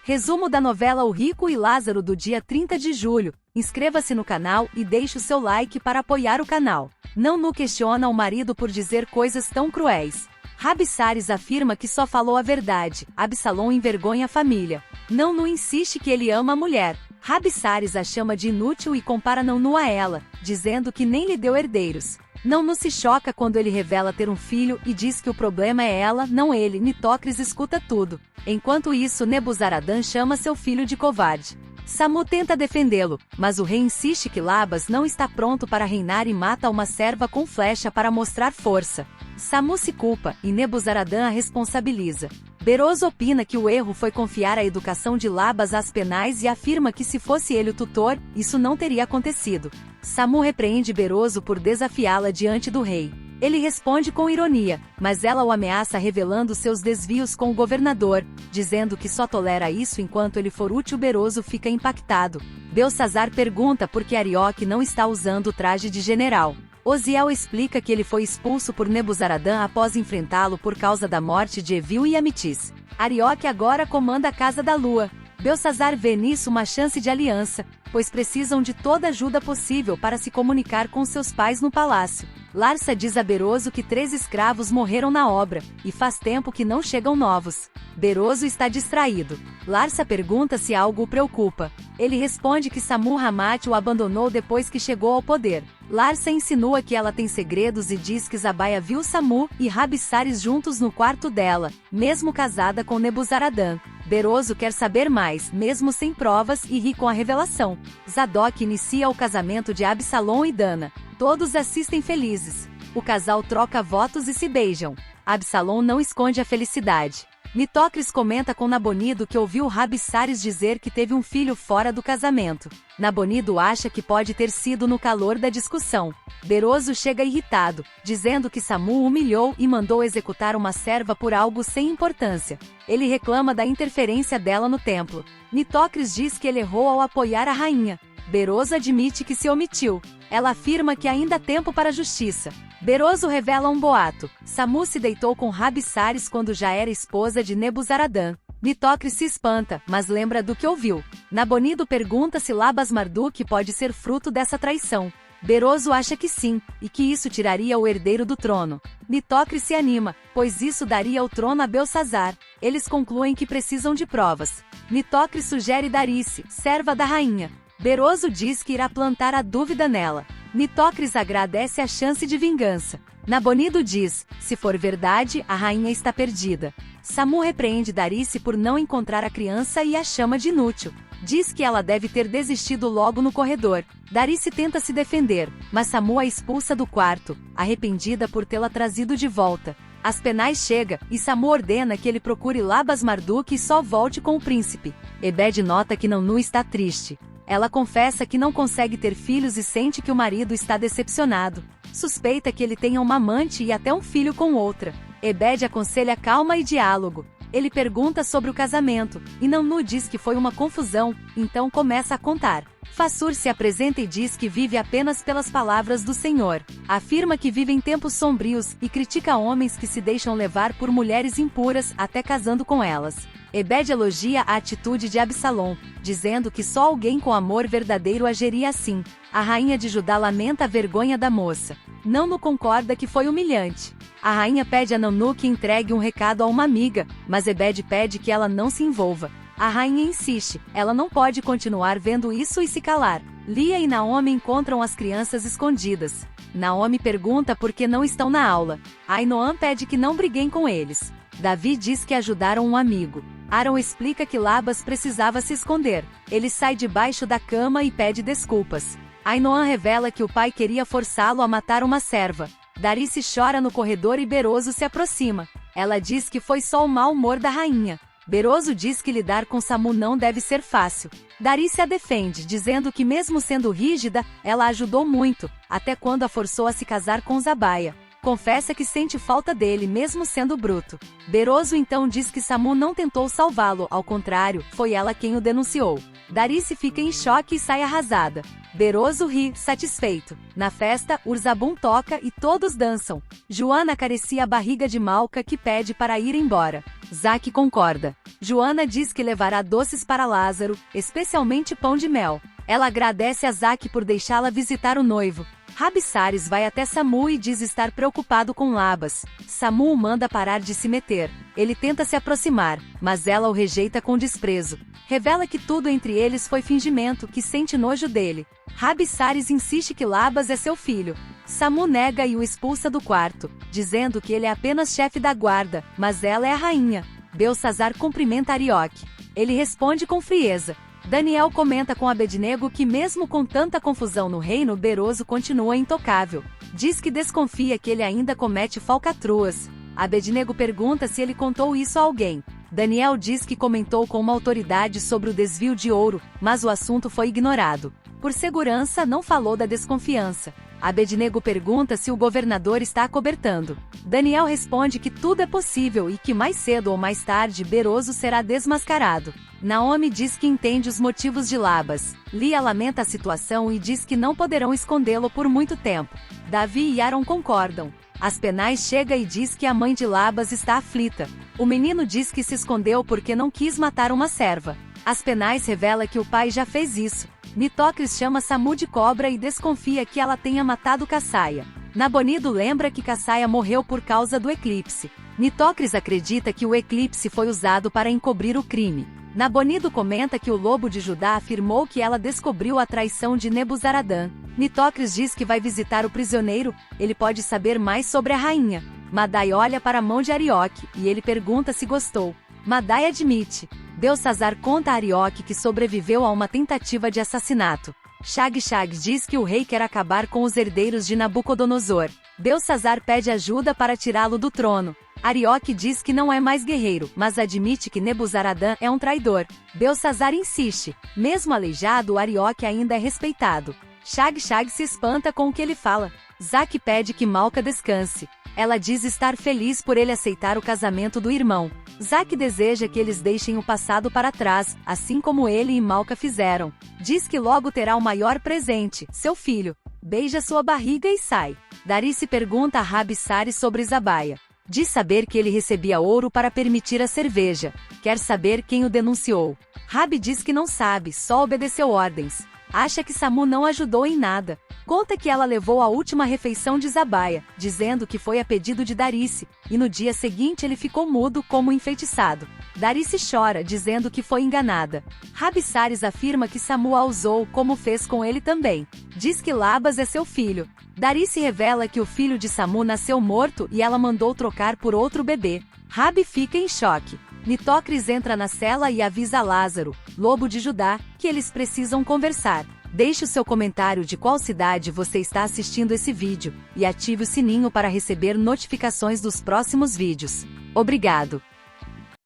Resumo da novela O Rico e Lázaro do dia 30 de julho. Inscreva-se no canal e deixe o seu like para apoiar o canal. Nanu questiona o marido por dizer coisas tão cruéis. Rabissares afirma que só falou a verdade. Absalom envergonha a família. Nanu insiste que ele ama a mulher. Rabissares a chama de inútil e compara Nanu a ela, dizendo que nem lhe deu herdeiros. Nanu se choca quando ele revela ter um filho e diz que o problema é ela, não ele. Nitocris escuta tudo. Enquanto isso, Nebuzaradan chama seu filho de covarde. Samu tenta defendê-lo, mas o rei insiste que Labas não está pronto para reinar e mata uma serva com flecha para mostrar força. Samu se culpa e Nebuzaradan a responsabiliza. Beroso opina que o erro foi confiar a educação de Labas às penais e afirma que se fosse ele o tutor, isso não teria acontecido. Samu repreende Beroso por desafiá-la diante do rei. Ele responde com ironia, mas ela o ameaça revelando seus desvios com o governador, dizendo que só tolera isso enquanto ele for útil. Beroso fica impactado. Belsazar pergunta por que Arioque não está usando o traje de general. Oziel explica que ele foi expulso por Nebuzaradan após enfrentá-lo por causa da morte de Evil e Amitis. Arioque agora comanda a Casa da Lua. Belsazar vê nisso uma chance de aliança, pois precisam de toda ajuda possível para se comunicar com seus pais no palácio. Larsa diz a Beroso que 3 escravos morreram na obra, e faz tempo que não chegam novos. Beroso está distraído. Larsa pergunta se algo o preocupa. Ele responde que Samu Hamat o abandonou depois que chegou ao poder. Larsa insinua que ela tem segredos e diz que Zabaia viu Samu e Rabissares juntos no quarto dela, mesmo casada com Nebuzaradan. Beroso quer saber mais, mesmo sem provas, e ri com a revelação. Zadok inicia o casamento de Absalom e Dana. Todos assistem felizes. O casal troca votos e se beijam. Absalom não esconde a felicidade. Nitocris comenta com Nabonido que ouviu Rabissares dizer que teve um filho fora do casamento. Nabonido acha que pode ter sido no calor da discussão. Beroso chega irritado, dizendo que Samu o humilhou e mandou executar uma serva por algo sem importância. Ele reclama da interferência dela no templo. Nitocris diz que ele errou ao apoiar a rainha. Beroso admite que se omitiu. Ela afirma que ainda há tempo para a justiça. Beroso revela um boato. Samu se deitou com Rabissares quando já era esposa de Nebuzaradan. Nitocris se espanta, mas lembra do que ouviu. Nabonido pergunta se Labas Marduk pode ser fruto dessa traição. Beroso acha que sim, e que isso tiraria o herdeiro do trono. Nitocris se anima, pois isso daria o trono a Belsazar. Eles concluem que precisam de provas. Nitocris sugere Darice, serva da rainha. Beroso diz que irá plantar a dúvida nela. Nitocris agradece a chance de vingança. Nabonido diz, se for verdade, a rainha está perdida. Samu repreende Darice por não encontrar a criança e a chama de inútil. Diz que ela deve ter desistido logo no corredor. Darice tenta se defender, mas Samu a expulsa do quarto, arrependida por tê-la trazido de volta. As penais chega, e Samu ordena que ele procure Labas Marduk e só volte com o príncipe. Ebed nota que Nanu está triste. Ela confessa que não consegue ter filhos e sente que o marido está decepcionado. Suspeita que ele tenha uma amante e até um filho com outra. Ebed aconselha calma e diálogo. Ele pergunta sobre o casamento, e Nanu diz que foi uma confusão, então começa a contar. Fassur se apresenta e diz que vive apenas pelas palavras do Senhor. Afirma que vive em tempos sombrios e critica homens que se deixam levar por mulheres impuras, até casando com elas. Ebed elogia a atitude de Absalom, dizendo que só alguém com amor verdadeiro agiria assim. A rainha de Judá lamenta a vergonha da moça. Nanu concorda que foi humilhante. A rainha pede a Nanu que entregue um recado a uma amiga, mas Ebed pede que ela não se envolva. A rainha insiste, ela não pode continuar vendo isso e se calar. Lia e Naomi encontram as crianças escondidas. Naomi pergunta por que não estão na aula. Ainoam pede que não briguem com eles. Davi diz que ajudaram um amigo. Aaron explica que Labas precisava se esconder. Ele sai debaixo da cama e pede desculpas. Ainoam revela que o pai queria forçá-lo a matar uma serva. Darice chora no corredor e Beroso se aproxima. Ela diz que foi só o mau humor da rainha. Beroso diz que lidar com Samu não deve ser fácil. Darice a defende, dizendo que mesmo sendo rígida, ela ajudou muito, até quando a forçou a se casar com Zabaia. Confessa que sente falta dele mesmo sendo bruto. Beroso então diz que Samu não tentou salvá-lo, ao contrário, foi ela quem o denunciou. Darice fica em choque e sai arrasada. Beroso ri, satisfeito. Na festa, Urzabum toca e todos dançam. Joana acaricia a barriga de Malca que pede para ir embora. Zack concorda. Joana diz que levará doces para Lázaro, especialmente pão de mel. Ela agradece a Zack por deixá-la visitar o noivo. Rabissares vai até Samu e diz estar preocupado com Labas. Samu o manda parar de se meter. Ele tenta se aproximar, mas ela o rejeita com desprezo. Revela que tudo entre eles foi fingimento, que sente nojo dele. Rabissares insiste que Labas é seu filho. Samu nega e o expulsa do quarto, dizendo que ele é apenas chefe da guarda, mas ela é a rainha. Belsazar cumprimenta Arioque. Ele responde com frieza. Daniel comenta com Abednego que mesmo com tanta confusão no reino, Beroso continua intocável. Diz que desconfia que ele ainda comete falcatruas. Abednego pergunta se ele contou isso a alguém. Daniel diz que comentou com uma autoridade sobre o desvio de ouro, mas o assunto foi ignorado. Por segurança, não falou da desconfiança. Abednego pergunta se o governador está acobertando. Daniel responde que tudo é possível e que mais cedo ou mais tarde Beroso será desmascarado. Naomi diz que entende os motivos de Labas. Lia lamenta a situação e diz que não poderão escondê-lo por muito tempo. Davi e Aaron concordam. Aspenais chega e diz que a mãe de Labas está aflita. O menino diz que se escondeu porque não quis matar uma serva. Aspenais revela que o pai já fez isso. Nitocris chama Samu de cobra e desconfia que ela tenha matado Cassaia. Nabonido lembra que Cassaia morreu por causa do eclipse. Nitocris acredita que o eclipse foi usado para encobrir o crime. Nabonido comenta que o lobo de Judá afirmou que ela descobriu a traição de Nebuzaradã. Nitocris diz que vai visitar o prisioneiro, ele pode saber mais sobre a rainha. Madai olha para a mão de Arioque, e ele pergunta se gostou. Madai admite. Belsazar conta a Arioque que sobreviveu a uma tentativa de assassinato. Shag diz que o rei quer acabar com os herdeiros de Nabucodonosor. Belsazar pede ajuda para tirá-lo do trono. Arioque diz que não é mais guerreiro, mas admite que Nebuzaradã é um traidor. Belsazar insiste. Mesmo aleijado, Arioque ainda é respeitado. Shag se espanta com o que ele fala. Zack pede que Malca descanse. Ela diz estar feliz por ele aceitar o casamento do irmão. Zack deseja que eles deixem o passado para trás, assim como ele e Malca fizeram. Diz que logo terá o maior presente, seu filho. Beija sua barriga e sai. Darice pergunta a Rabissares sobre Zabaia. Diz saber que ele recebia ouro para permitir a cerveja. Quer saber quem o denunciou. Rabi diz que não sabe, só obedeceu ordens. Acha que Samu não ajudou em nada. Conta que ela levou a última refeição de Zabaia, dizendo que foi a pedido de Darice, e no dia seguinte ele ficou mudo como enfeitiçado. Darice chora, dizendo que foi enganada. Rabissares afirma que Samu a usou, como fez com ele também. Diz que Labas é seu filho. Darice revela que o filho de Samu nasceu morto e ela mandou trocar por outro bebê. Rabi fica em choque. Nitocris entra na cela e avisa Lázaro, lobo de Judá, que eles precisam conversar. Deixe o seu comentário de qual cidade você está assistindo esse vídeo, e ative o sininho para receber notificações dos próximos vídeos. Obrigado!